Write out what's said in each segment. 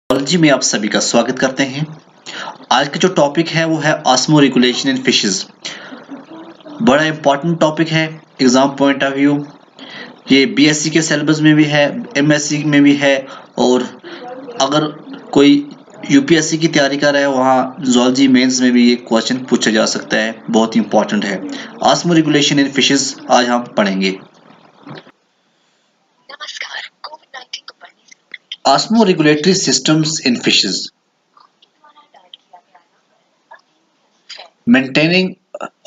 Biology में आप सभी का स्वागत करते हैं। आज का जो टॉपिक है वो है ऑस्मो रेगुलेशन इन फिशेस। बड़ा इंपॉर्टेंट टॉपिक है एग्जाम पॉइंट ऑफ व्यू। ये बीएससी के सिलेबस में भी है, एमएससी में भी है, और अगर कोई यूपीएससी की तैयारी कर रहा है वहाँ जूलॉजी मेंस में भी ये क्वेश्चन पूछा जा सकता है। बहुत ही इंपॉर्टेंट है। ऑस्मो रेगुलेशन इन फिशेस आज हम पढ़ेंगे। Osmoregulatory systems in fishes. Maintaining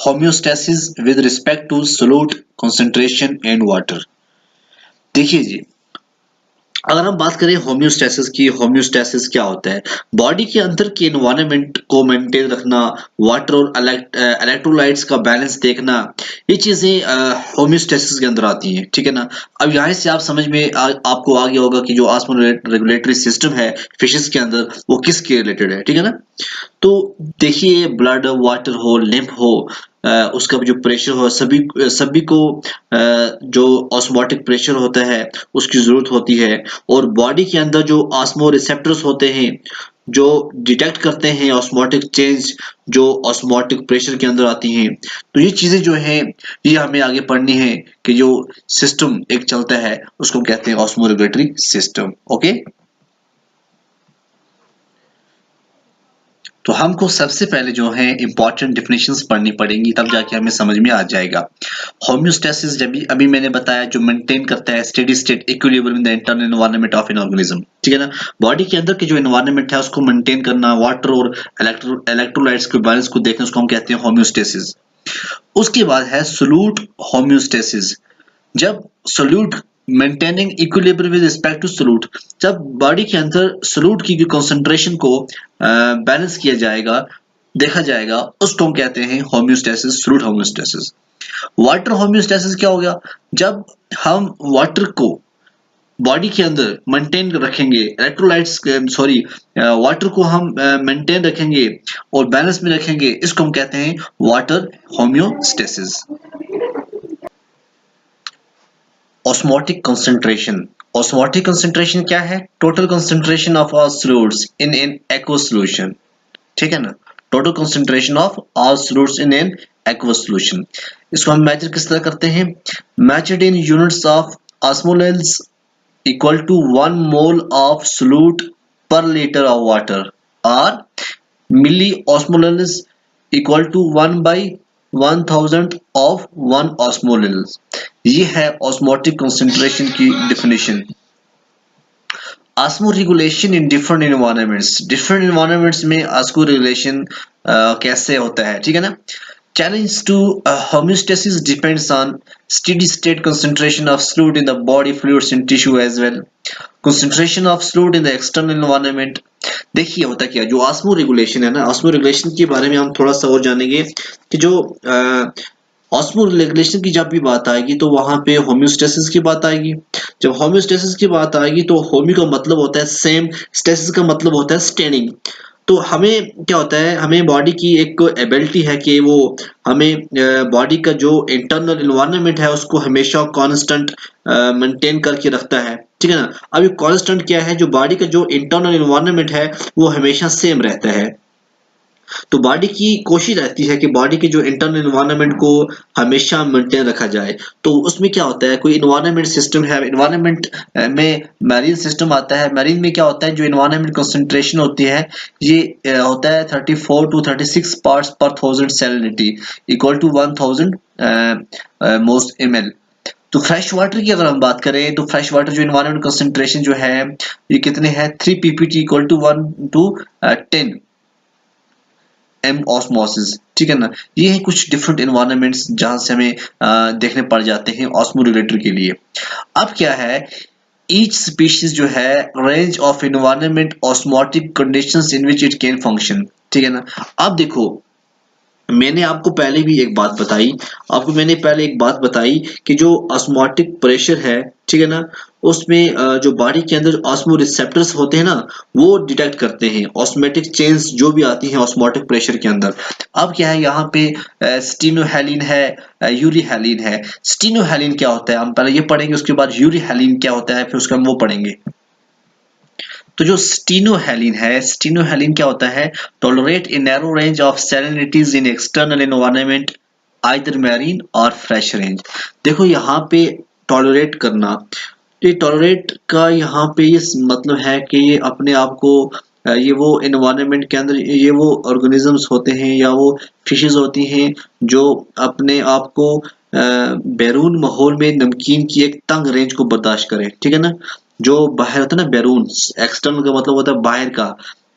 homeostasis with respect to solute concentration and water. देखिए जी, अगर हम बात करें होम्योस्टेसिस की, होम्योस्टेसिस क्या होता है? बॉडी के अंदर के एनवायरनमेंट को मेंटेन रखना, वाटर और इलेक्ट्रोलाइट्स का बैलेंस देखना, ये चीजें होम्योस्टेसिस के अंदर आती हैं। ठीक है ना। अब यहाँ से आप समझ में आपको आ गया होगा कि जो ऑस्मो रेगुलेटरी सिस्टम है फिशेस के अंदर वो किसके रिलेटेड है। ठीक है ना। तो देखिए, ब्लड, वाटर हो, लिम्फ हो, उसका जो प्रेशर हो, सभी सभी को जो ऑस्मोटिक प्रेशर होता है उसकी जरूरत होती है। और बॉडी के अंदर जो ऑस्मो रिसेप्टर्स होते हैं जो डिटेक्ट करते हैं ऑस्मोटिक चेंज जो ऑस्मोटिक प्रेशर के अंदर आती हैं। तो ये चीजें जो हैं ये हमें आगे पढ़नी है कि जो सिस्टम एक चलता है उसको कहते हैं ऑस्मो रेगुलेटरी सिस्टम। ओके, तो हमको सबसे पहले जो है इंपॉर्टेंट डेफिनेशंस पढ़नी पड़ेंगी, तब जाके हमें समझ में आ जाएगा। होम्योस्टेसिस जब अभी मैंने बताया जो मेंटेन करता है steady state equilibrium in the internal environment of an organism. ठीक है ना। बॉडी के अंदर के जो एनवायरनमेंट है उसको मेंटेन करना, वाटर और इलेक्ट्रोलाइट्स के बैलेंस को देखना, उसको हम कहते हैं होम्योस्टेसिस। उसके बाद है सोल्यूट होम्योस्टेसिस। जब solute maintaining equilibrium with respect to solute, जब बॉडी के अंदर सोल्यूट की कंसंट्रेशन को बैलेंस किया जाएगा, देखा जाएगा, उसको हम कहते हैं homeostasis, solute homeostasis. Water homeostasis क्या हो गया? जब हम वाटर को बॉडी के अंदर मेंटेन रखेंगे, इलेक्ट्रोलाइट्स वाटर को हम मेंटेन रखेंगे और बैलेंस में रखेंगे, इसको हम कहते हैं water homeostasis. Osmotic concentration. Osmotic concentration क्या है? Total concentration of all solutes in an aqueous solution. ठीक है ना। Total concentration of all solutes in an aqueous solution. इसको हम मेजर किस तरह करते हैं? Measured in units of osmoles equal to 1 mole of solute per litre of water, और milliosmoles equal to 1/1000 of 1 osmole. ये है ऑस्मोटिक कंसंट्रेशन की definition. Osmo regulation in different environments. Different environments में osmo regulation कैसे होता है? ठीक है ना। Challenge to homeostasis depends on steady state concentration of fluid in the body fluids and tissue as well. Concentration of fluid in the external environment. देखिए होता क्या, जो ऑस्मो रेगुलेशन है ना, ऑस्मो रेगुलेशन के बारे में हम थोड़ा सा और जानेंगे कि जो ऑस्मो रेगुलेशन की जब भी बात आएगी तो वहां पे होम्योस्टेसिस की बात आएगी। जब होम्योस्टेसिस की बात आएगी तो होम्यो का मतलब होता है सेम, स्टेसिस का मतलब होता है स्टेनिंग। तो हमें क्या होता है, हमें बॉडी की एक एबिलिटी है कि वो हमें बॉडी का जो इंटरनल एनवायरनमेंट है उसको हमेशा कांस्टेंट मेंटेन करके रखता है। ठीक है ना। अब ये कांस्टेंट क्या है? जो बॉडी का जो इंटरनल एनवायरनमेंट है वो हमेशा सेम रहता है। तो बॉडी की कोशिश रहती है कि बॉडी के जो इंटरनल एनवायरनमेंट को हमेशा मेंटेन रखा जाए। तो उसमें क्या होता है, कोई एनवायरनमेंट सिस्टम है, एनवायरनमेंट में मैरीन सिस्टम आता है। मैरीन में क्या होता है, जो एनवायरनमेंट कंसंट्रेशन होती है ये होता है 34 to 36 पार्ट्स पर 1000 salinity equal to 1000 most ml। तो फ्रेश वाटर की अगर हम बात करें तो फ्रेश वाटर जो एनवायरनमेंट कंसंट्रेशन जो है ये कितने हैं? 3 ppt equal to 1 to 10 m osmosis. ठीक है ना। ये है कुछ डिफरेंट एनवायरनमेंट्स जहां से हमें देखने पड़ जाते हैं ऑस्मो रेगुलेटर के लिए। अब क्या है, ईच स्पीशीज जो है range of environment osmotic conditions in which it can function. ठीक है ना। अब देखो, मैंने आपको पहले भी एक बात बताई, कि जो ऑस्मोटिक प्रेशर है, ठीक है ना, उसमें जो बॉडी के अंदर ऑस्मो रिसेप्टर्स होते हैं ना वो डिटेक्ट करते हैं ऑस्मोटिक चेंज जो भी आती हैं ऑस्मोटिक प्रेशर के अंदर। अब क्या है, यहाँ पे स्टीनोहेलिन है, यूरिहेलिन है। स्टीनोहेलिन क्या होता है हम पहले ये पढ़ेंगे, उसके बाद यूरिहेलिन क्या होता है, फिर उसका हम वो पढ़ेंगे। तो जो स्टीनोहेलिन है, स्टीनोहेलिन क्या होता है? Tolerate in narrow range of salinities in external environment either marine or fresh range. देखो यहाँ पे टॉलरेट करना, तो ये टॉलरेट का यहाँ पे ये मतलब है कि ये अपने आप को ये वो एनवायरनमेंट के अंदर ये वो ऑर्गेनिजम्स होते हैं या वो फिशेस होती हैं जो अपने आप को बैरून माहौल में नमकीन की एक तंग रेंज को बर्दाश्त करें, ठीक है ना। जो बाहर होता है ना बैरून, एक्सटर्नल का मतलब होता है बाहर का,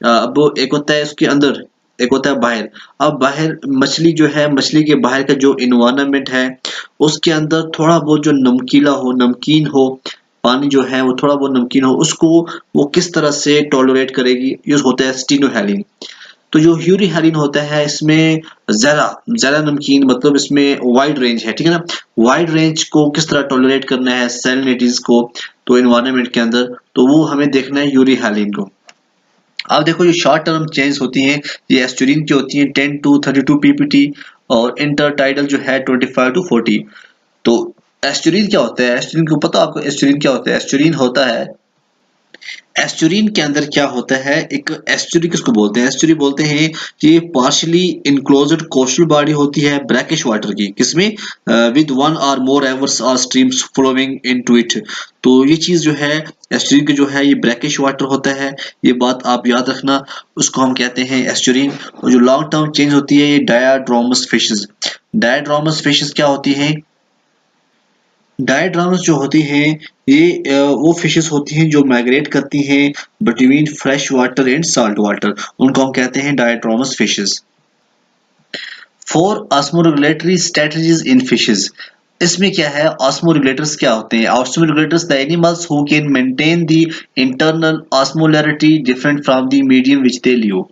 अब वो एक होता है उसके अंदर, एक होता है बाहर। अब बाहर मछली जो है, मछली के बाहर का जो इन्वायरमेंट है उसके अंदर थोड़ा बहुत जो नमकीला हो, नमकीन हो, पानी जो है वो थोड़ा बहुत नमकीन हो, उसको वो किस तरह से टॉलरेट करेगी, यूज होता है स्टीनोहेलिन। तो जो ह्यूरिहेलिन होता है इसमें ज्यादा ज्यादा नमकीन, मतलब इसमें वाइड रेंज है, ठीक है ना। वाइड रेंज को किस तरह टॉलरेट करना है सैलिनिटीज को, तो एनवायरनमेंट के अंदर, तो वो हमें देखना है ह्यूरिहेलिन को। अब देखो जो शॉर्ट टर्म चेंज होती हैं ये एस्टुरिन की होती हैं 10 to 32 पीपीटी, और इंटरटाइडल जो है 25 to 40। तो एस्टुरिन क्या होता है? एस्टुरिन को पता आपको एस्टुरिन क्या होता है? एस्टुरिन होता है, एस्टुरिन के अंदर क्या होता है, एक एस्टुरी किसको बोलते हैं? एस्टुरी बोलते हैं ये पार्शियली इनक्लोज्ड कोस्टल बॉडी होती है ब्रैकिश वाटर की, किसमें? विद वन और मोर रिवर्स और स्ट्रीम्स फ्लोइंग इनटू इट। तो ये चीज जो है एस्टुरिन की जो है ये ब्रैकिश वाटर होता है, ये बात आप याद रखना, उसको हम कहते हैं एस्टुरिन। और जो लॉन्ग टर्म चेंज होती है ये डायाड्रोमस फिशेस। डायाड्रोमस फिशेस क्या होती हैं? डायड्राम्स जो होती हैं ये वो फिशेस होती हैं जो माइग्रेट करती हैं between fresh water and salt water, उनको हम कहते हैं diadromous fishes. Four osmoregulatory strategies in fishes. इसमें क्या है? ऑस्मोरेगुलेटर्स क्या होते हैं? Osmoregulators the animals who can maintain the internal osmolarity different from the medium which they live.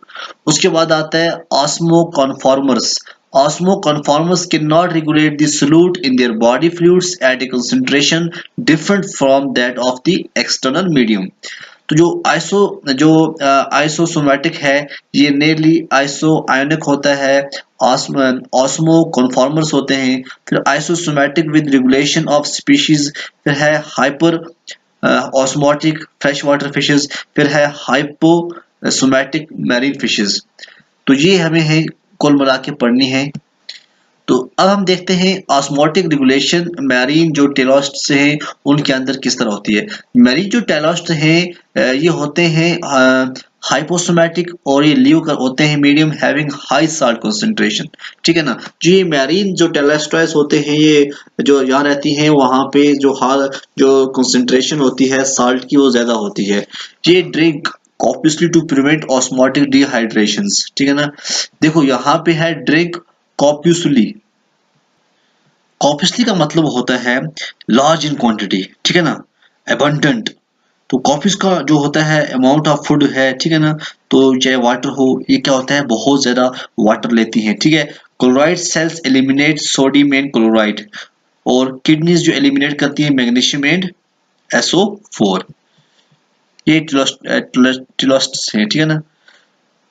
उसके बाद आता है osmoconformers. Osmo conformers cannot regulate the solute in their body fluids at a concentration different from that of the external medium। तो जो आइसोसोमेटिक है ये Nerli iso ionic होता है, ऑस्मो कन्फॉर्मर्स होते हैं, फिर आइसोसोमेटिक विद रेगुलेशन ऑफ स्पीशीज, फिर है hyper osmotic fresh water fishes, फिर है हाइपोसोमेटिक मैरीन फिशेस। तो ये हमें है कुल मिला के पढ़नी है। तो अब हम देखते हैं ऑस्मोटिक रेगुलेशन मैरीन जो टेलोस्ट्स हैं उनके अंदर किस तरह होती है। मैरीन जो टेलोस्ट्स हैं ये होते हैं हाइपोसोमेटिक, और ये लिव कर होते हैं medium having high salt concentration, ठीक है ना। जो ये मैरीन जो टेलोस्ट्राइस होते हैं ये जो यहाँ रहती हैं वहां पे जो कंसंट्रेशन होती है साल्ट की वो ज्यादा होती है। ये ड्रिंक कॉपियसली टू प्रिवेंट ऑस्मोटिक डिहाइड्रेशंस, ठीक है ना। देखो यहाँ पे है ड्रिंक कॉपियसली। कॉपियसली का मतलब होता है लार्ज इन क्वांटिटी, ठीक है ना, अबंडेंट। तो कॉपियस का जो होता है अमाउंट ऑफ फूड है, ठीक है ना। तो चाहे वाटर हो, ये क्या होता है बहुत ज्यादा वाटर लेती हैं, ठीक है। Chloride cells eliminate sodium and chloride, और किडनीज जो एलिमिनेट करती है मैग्नीशियम एंड SO4। ये टिलोस्ट्स हैं, ठीक है ना।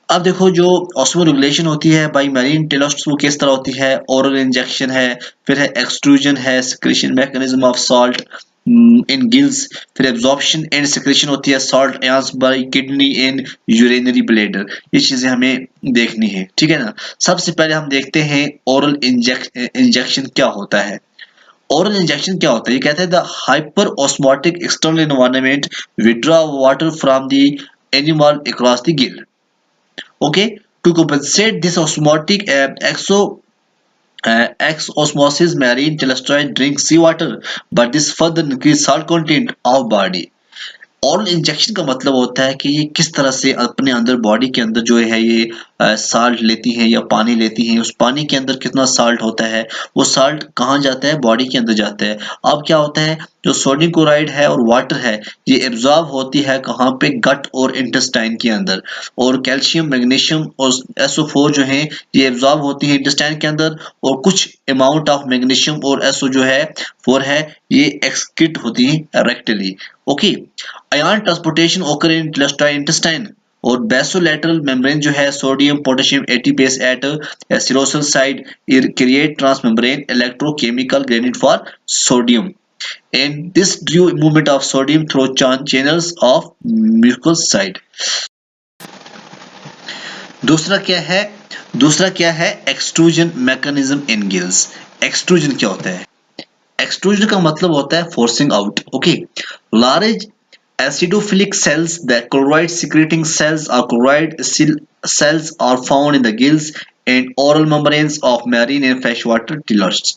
अब देखो जो ऑस्मो रेगुलेशन होती है बाई मैरीन टेलोस्ट्स वो किस तरह होती है? ओरल इंजेक्शन है, फिर है एक्सट्रूजन है, secretion mechanism of salt in gills, फिर एब्जॉर्प्शन एंड सिक्रीशन होती है salt ions bye kidney and urinary bladder. ये चीजें हमें देखनी है, ठीक है ना। सबसे पहले हम देखते हैं ओरल इंजेक्शन क्या होता है। ओरल इंजेक्शन क्या होता है? ये कहते हैं the hyper osmotic external environment withdraw water from the animal across the Gill. Okay, to compensate this osmotic exosmosis, marine telestroid drinks seawater, but this further increase salt content of body। Oral injection का मतलब होता है कि ये किस तरह से अपने अंदर बॉडी के अंदर जो है ये साल्ट लेती हैं या पानी लेती हैं, उस पानी के अंदर कितना साल्ट होता है, वो साल्ट कहाँ जाता है? बॉडी के अंदर जाता है। अब क्या होता है जो सोडियम क्लोराइड है और वाटर है ये एब्जॉर्ब होती है कहाँ पे? गट और इंटेस्टाइन के अंदर, और कैल्शियम मैग्नीशियम और SO4 जो है ये एब्जॉर्ब होती है इंटेस्टाइन के अंदर, और कुछ अमाउंट ऑफ मैग्नीशियम और SO जो है 4 है ये एक्सक्रीट होती है रेक्टली। ओके, आयन ट्रांसपोर्टेशन ओकर इन इंटेस्टाइन, और बेसोलैटरल मेम्ब्रेन जो है sodium potassium ATPase at serosal side create transmembrane electrochemical gradient for sodium. and this drew movement of sodium through channels of mucoside. दूसरा क्या है दूसरा क्या है extrusion mechanism in gills. Extrusion क्या होता है? एक्सट्रूजन का मतलब होता है forcing out. Okay, large acidophilic cells, the chloride secreting cells or chloride cells are found in the gills and oral membranes of marine and freshwater tillards.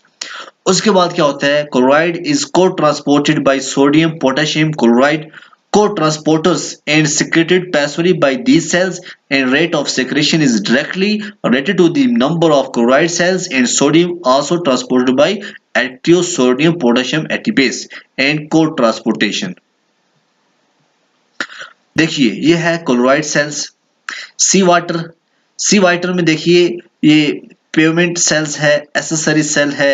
उसके बाद क्या होता है? क्लोराइड इज को transported by sodium potassium chloride co-transporters and secreted passively by these cells, and rate of secretion is directly related to the number of chloride cells and sodium also transported by active sodium potassium ATPase and co-transportation. देखिए ये है chloride sales. सी water में देखिए ये pavement sales है, accessory cell है।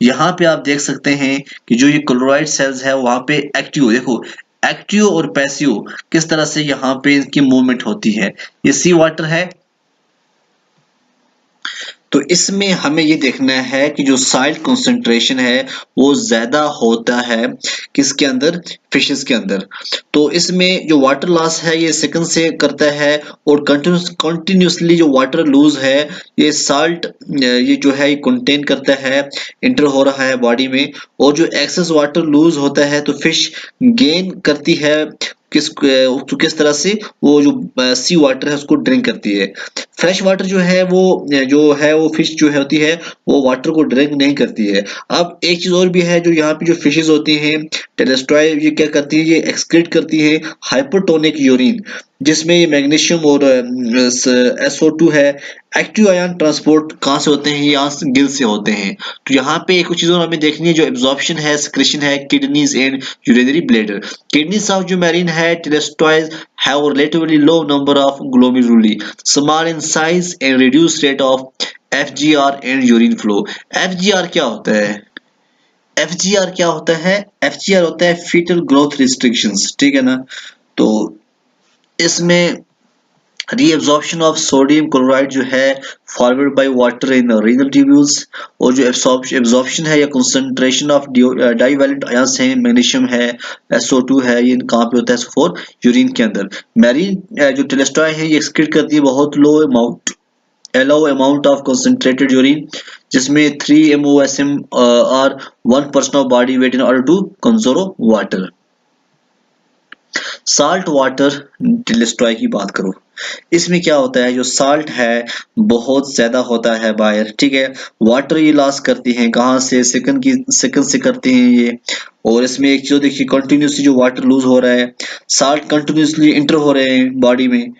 यहाँ पे आप देख सकते हैं कि जो ये क्लोराइड सेल्स है वहां पे एक्टिव, देखो एक्टिव और पैसिव किस तरह से यहाँ पे इनकी मूवमेंट होती है। ये सी वाटर है। तो इसमें हमें ये देखना है कि जो साल्ट कंसंट्रेशन है वो ज्यादा होता है किसके अंदर? फिशेस के अंदर। तो इसमें जो वाटर लॉस है ये सेकंड से करता है, और कंटिन्यूसली जो वाटर लूज है ये साल्ट ये जो है ये कंटेन करता है, इंटर हो रहा है बॉडी में। और जो एक्सेस वाटर लूज होता है तो फिश गेन करती है किस तरह से? वो जो सी वाटर है उसको ड्रिंक करती है। फ्रेश वाटर जो है वो फिश जो है होती है वो वाटर को ड्रिंक नहीं करती है। अब एक चीज और भी है, जो यहाँ पे जो फिशेस होती हैं टेलेस्ट्रॉय, ये क्या करती है? ये एक्सक्रीट करती है हाइपोटोनिक यूरिन, जिसमें ये मैग्नीशियम और SO2 है। एक्टिव आयन ट्रांसपोर्ट कहाँ से होते हैं? यहाँ से गिल से होते हैं। तो यहाँ पे एक चीज और हमें देखनी है, जो एब्जॉर्प्शन है, सिक्रेशन है, kidneys and urinary bladder. Kidneys of जो मैरीन है टेलेस्ट्रॉयज have a relatively low number of glomeruli, small in size and reduced rate of FGR and urine flow. FGR क्या होता है? FGR क्या होता है? FGR होता है fetal growth restrictions, ठीक है ना? तो इसमें reabsorption of sodium chloride जो है forward by water in the renal tubules, और जो absorption है या concentration of divalent ions है, magnesium है, SO2 है, ये कहाँ पे होता है? SO4 यूरिन के अंदर। मैरीन जो टेलेस्ट्रॉय है ये एक्सक्रीट करती है बहुत allow amount of concentrated urine, जिसमें 3 MOSM are 1% of body weight in order to conserve water. Salt water destroy की बात करो, इसमें क्या होता है? जो साल्ट है बहुत ज्यादा होता है बाहर, ठीक है। वाटर ये लॉस करती हैं कहाँ से? सेकंड से करती हैं ये। और इसमें एक चीज देखिए, कंटिन्यूसली जो वाटर लूज हो रहा है, साल्ट कंटिन्यूसली इंटर हो रहे हैं बॉडी में,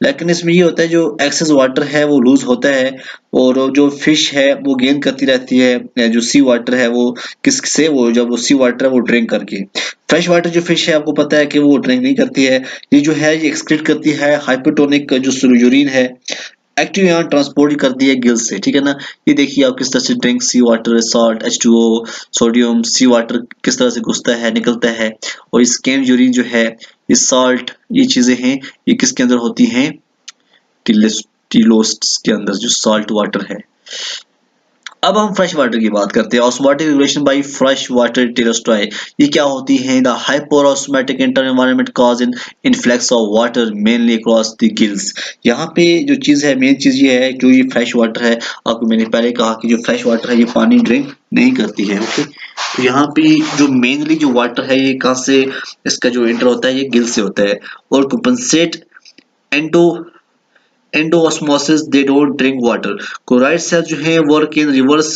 लेकिन इसमें ये होता है जो एक्सेस वाटर है वो लूज होता है, और जो फिश है वो गेन करती रहती है। जो सी वाटर है वो किससे? वो जब वो सी वाटर है वो ड्रिंक करके। फ्रेश वाटर जो फिश है आपको पता है कि वो ड्रिंक नहीं करती है, ये जो है ये एक्सक्रीट करती है हाइपोटोनिक जो यूरिन है, एक्टिव यहाँ ट्रांसपोर्ट करती है गिल्स से, ठीक है ना। ये देखिए आप किस तरह से ड्रिंक सी वाटर, सॉल्ट, H2O, सोडियम, सी वाटर किस तरह से घुसता है, निकलता है। और इस कैम यूरिन जो है, ये सॉल्ट, ये चीजें हैं, ये किसके अंदर होती हैं? टिलोस्ट के अंदर, जो सॉल्ट वाटर है। अब हम फ्रेश वाटर की बात करते हैं। Osmotic regulation by fresh water teleostei, ये क्या होती है? The hypoosmotic inter environment cause in influx of water mainly across the gills. यहाँ पे जो चीज है, मेन चीज ये है, जो ये फ्रेश वाटर है, आपको मैंने पहले कहा कि जो फ्रेश वाटर है ये पानी ड्रिंक नहीं करती है। ओके, तो यहाँ पे जो मेनली जो वाटर है ये कहाँ से इसका जो एंटर होता है? ये गिल से होता है। और compensate endosmosis, they don't drink water. Chloride cells जो है वर्क इन रिवर्स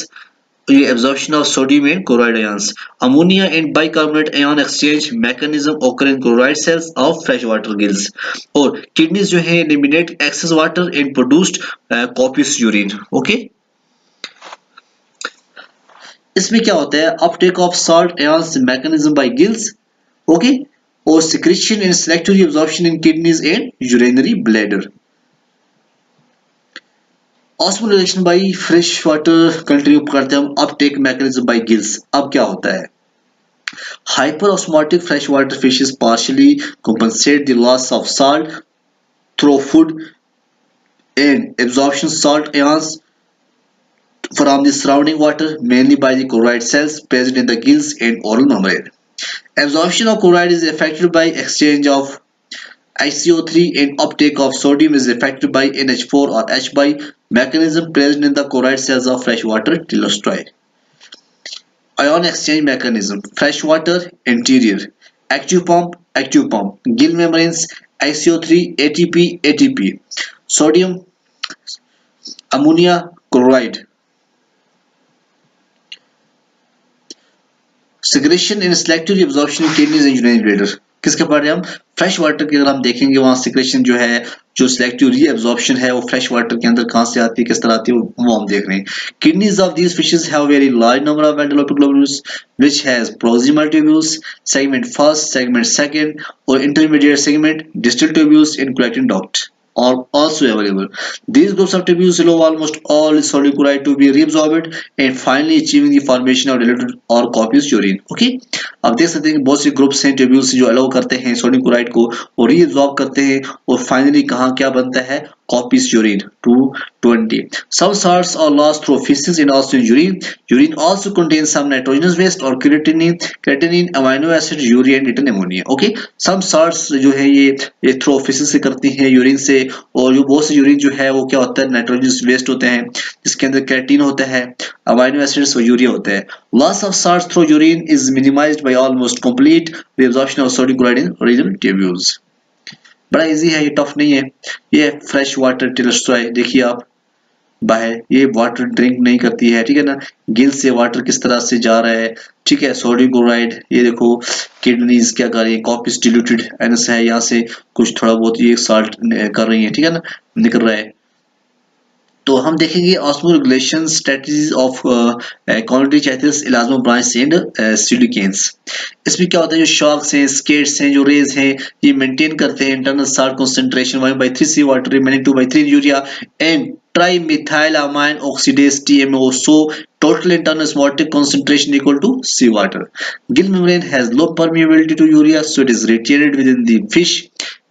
ये absorption of sodium and chloride ions. Ammonia and bicarbonate ion exchange mechanism occur in chloride cells of fresh water gills. और kidneys जो है eliminate excess water and produced copious urine. Okay, इसमें क्या होता है? Uptake of salt ions mechanism by gills, okay, और secretion and selective absorption in kidneys and urinary bladder. Osmolization by fresh water continue करते हैं हम। अपटेक मैकेनिज्म बाय गिल्स, अब क्या होता है? Hyperosmotic freshwater fishes partially compensate the loss of salt through food and absorption salt ions from the surrounding water, mainly by the chloride cells present in the gills and oral membrane. Absorption of chloride is affected by exchange of HCO3 and uptake of sodium is affected by NH4 or H by mechanism present in the chloride cells of freshwater telestroid. Ion exchange mechanism: freshwater interior, active pump, gill membranes, HCO3, ATP, ATP, sodium, ammonia, chloride. Secretion and selective absorption in kidneys and urinary bladder. किसके पढ़ रहे हैं हम? Fresh water की अगर हम देखेंगे वहां सिक्रेशन जो है, जो सिलेक्टिव रीअब्जॉर्प्शन है वो फ्रेश वाटर के अंदर कहां से आती है, किस तरह आती है, वो हम देख रहे हैं. Kidneys of these fishes have very large number of enveloping globules which has proximal tubules, segment first, segment second or intermediate segment, distal tubules in collecting duct are also available. These groups of tubules allow almost all solid chloride to be reabsorbed and finally achieving the formation of diluted or copious urine. Okay, अब देख सकते हैं कि बहुत से groups हैं tubules जो allow करते हैं सोडियम क्लोराइड को और रीअब्सॉर्ब करते हैं और फाइनली कहाँ क्या बनता है, copious urine. 220. Some salts are lost through feces and also in urine. Urine also contains some nitrogenous waste or creatinine, amino acid, urea and written ammonia. Okay, some salts जो है ये through feces से करती हैं urine से, और जो बहुत से यूरिन जो है वो क्या होता है, नाइट्रोजनस वेस्ट होते हैं जिसके अंदर कैरेटिन होता है, अमाइनो एसिड्स और यूरिया होता है. Loss of salts through urine is minimized by almost complete reabsorption of sodium chloride in renal tubules. बड़ा इजी है, ये टफ नहीं है. ये फ्रेश वाटर टेलस्ट्रॉय देखिए आप बाहर, ये वाटर ड्रिंक नहीं करती है, ठीक है ना. गिल से वाटर किस तरह से जा रहा है, ठीक है. सोडियम क्लोराइड ये देखो किडनीज क्या कर रही है, कॉपियस डिल्यूटेड एनएस है, यहाँ से कुछ थोड़ा बहुत ये साल्ट कर रही है, ठीक है ना, निकल रहा है. तो हम देखेंगे osmoregulation strategies of chondrichthyes elasmobranch and सिलिकेन्स. इसमें क्या होता है, जो शॉक्स हैं, स्केट्स हैं, जो रेज हैं, ये मेंटेन करते हैं internal salt concentration 1/3 sea water remaining 2/3 urea and trimethylamine oxidase TMO, so total internal osmotic concentration equal to seawater. Gill membrane has low permeability to urea, so it is retained within the fish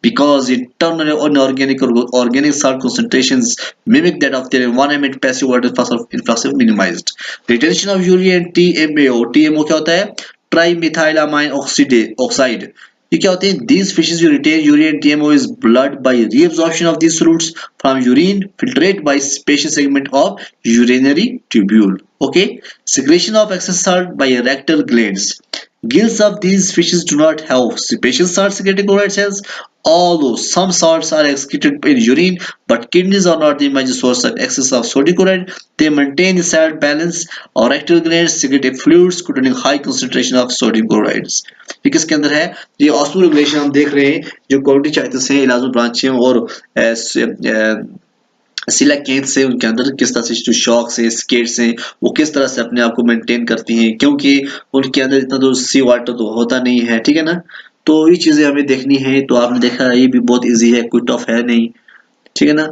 because internal inorganic or organic salt concentrations mimic that of their environment. Passive water influx is minimized. Retention of urea and TMO. TMO क्या होता है, trimethylamine oxide. ये क्या होते हैं, these fishes you retain urea and TMO is blood by reabsorption of these solutes from urine, filtrate by spacious segment of urinary tubule. Okay, secretion of excess salt by rectal glands. Gills of these fishes do not have spacious salt secreting chloride cells, although some salts are excreted in urine, but kidneys are not the major source of excess of sodium chloride. They maintain the salt balance. Or rectal glands secrete fluids containing high concentration of sodium chlorides. ये किसके अंदर है, ये osmoregulation हम देख रहे हैं, जो कॉन्ड्रोइटिस है, इलाज्मा ब्रांच है और सिलिकेन्स से उनके अंदर किस तरह से जो शॉक्स हैं, स्केट्स हैं, वो किस तरह से अपने आप को मेंटेन करती हैं, क्योंकि उनके अंदर इतना तो सी वाटर तो होता नहीं है, ठीक है ना. तो ये चीजें हमें देखनी है. तो आपने देखा ये भी बहुत इजी है, कोई टफ है नहीं, ठीक है ना.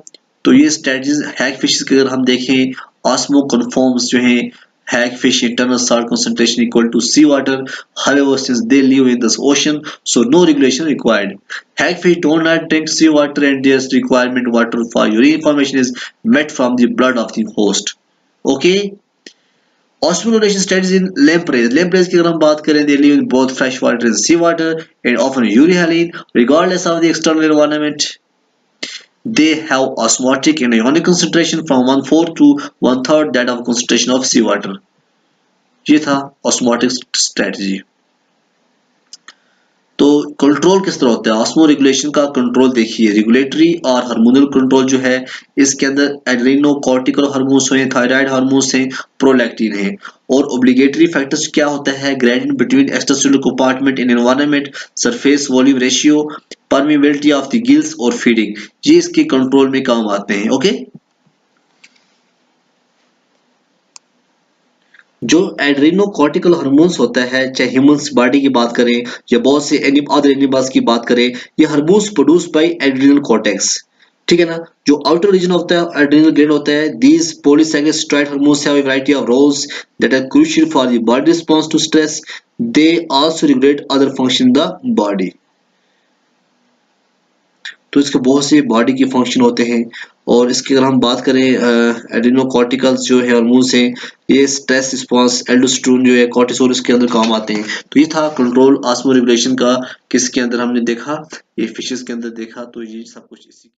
तो ये स्ट्रेटजीज हैग फिशेस की अगर हम देखें, ऑस्मो कन्फॉर्म्स जो हैं, hagfish internal salt concentration equal to seawater. However, since they live in the ocean, so no regulation required. Hagfish do not drink seawater and their requirement water for urine formation is met from the blood of the host. Okay. Osmoregulation studies in lampreys. Lampreys की अगर हम बात करें, they live in both fresh water and sea water and often urinaline regardless of the external environment. They have osmotic and ionic concentration from 1/4 to 1/3 that of concentration of seawater. ये था osmotic strategy. तो control किस तरह होता है, osmo regulation का control देखिए. Regulatory और हार्मोनल कंट्रोल जो है, इसके अंदर एड्रेनो कॉर्टिकल हार्मोन्स हैं, थायराइड हार्मोन्स हैं, प्रोलैक्टिन है. और ऑब्लिगेटरी फैक्टर्स क्या होता है, gradient between extracellular compartment in environment, surface volume ratio, permeability of the gills और फीडिंग, ये इसके कंट्रोल में काम आते हैं. ओके, जो एड्रेनोकॉर्टिकल हार्मोन्स होता है, चाहे ह्यूमंस बॉडी की बात करें या बहुत से अदर एनिमल्स की बात करें, ये hormones produce by adrenal cortex, ठीक है ना. जो आउटर रीजन होता है एड्रेनल ग्लैंड होता है. These polycyclic steroid hormones have a variety of roles that are crucial for the body response to stress. They also regulate other function in the body. तो इसके बहुत से बॉडी के function होते हैं। और इसकी अगर हम बात करें एड्रेनोकॉर्टिकल्स जो है हार्मोन्स हैं, ये स्ट्रेस रिस्पांस, एल्डोस्टेरोन जो है, कॉर्टिसोल इसके अंदर काम आते हैं। तो ये था कंट्रोल ऑस्मो रेगुलेशन का, किसके अंदर हमने देखा, ये फिशेस के अंदर देखा। तो ये सब कुछ इसी